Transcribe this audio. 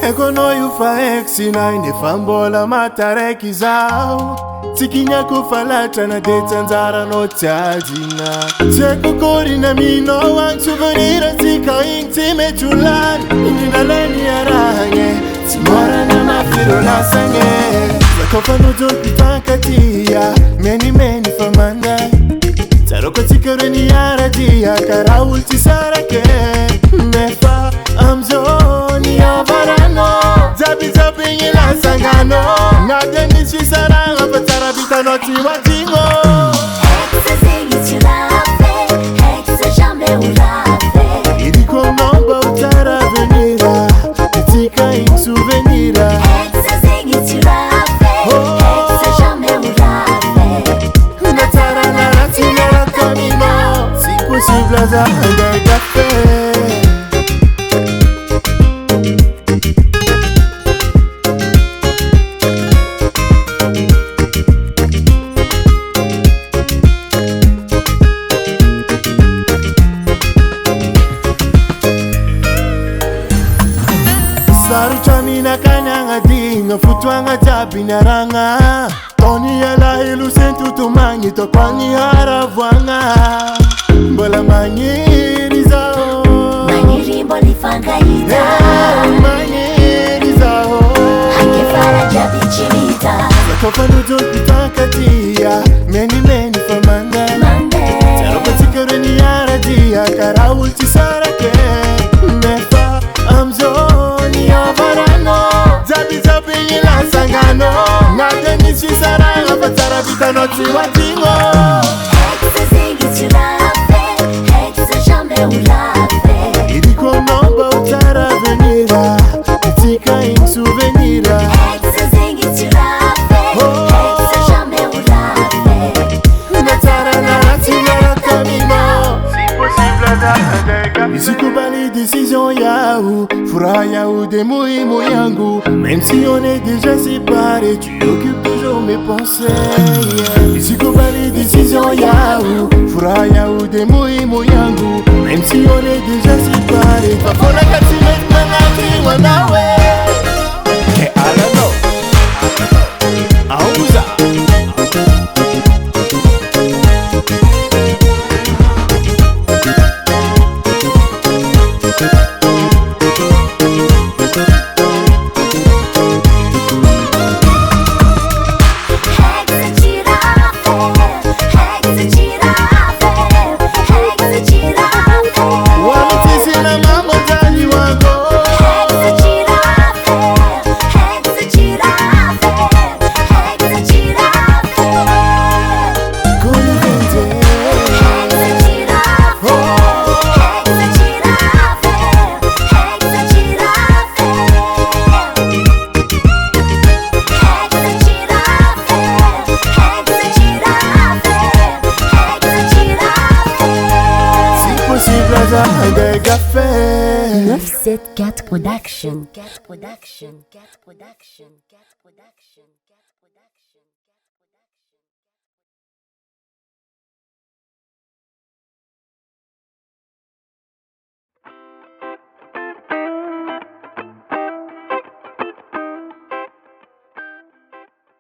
Ekono yufa exina inefambola matareki zao Tikinya kufalata na detanzara no tjadina Tjeko kori na mino wang souvenira tika intime chulan Inina leni arange Timora na mafiro na sange Zakofa no joki tankatia Many famanda Taroko tikareni aradia Karawul tisarake Nefa amzoni avarano Zabi ngila sangano Ngadeni shisaranga Patara bita noti watingo Hexe zingi tirafe Hexe jamais urafe Iriko nomba utara venira Tika in souvenira Hexe zingi tirafe Hexe jamais urafe Natara naratina camino Si possible za hanga café Saru chamina kanyanga dinga futwanga tabinaranga Toni ala ilu sentu tumangi tokwani haravwanga Mbola manyiri zao Manyiri mboli fangaita Manyiri zao Hange faraja bichirita Zakofa nujo kutankatia Many famanda Taroko tikareni aradia Karawul tisarake Nefa amzoni avarano Zabi ngila sangano Ngadeni shisaranga Patara bita noti watingo Hexe zingi tirafe Hexe jamais urafe Iriko nomba utara venira Tika in souvenira Hexe zingi tirafe Hexe jamais urafe Natara naratina camino Si possible za hanga Isikubali décision yao Furaha yao de muhimu yangu Même si on est déjà séparés Tu occupes toujours mes pensées Isikubali décision yao Furaha yao de muhimu yangu Même si on est déjà séparés Fafona katime manati wanawe Hey, I don't know Auza Hanga café 974 Production.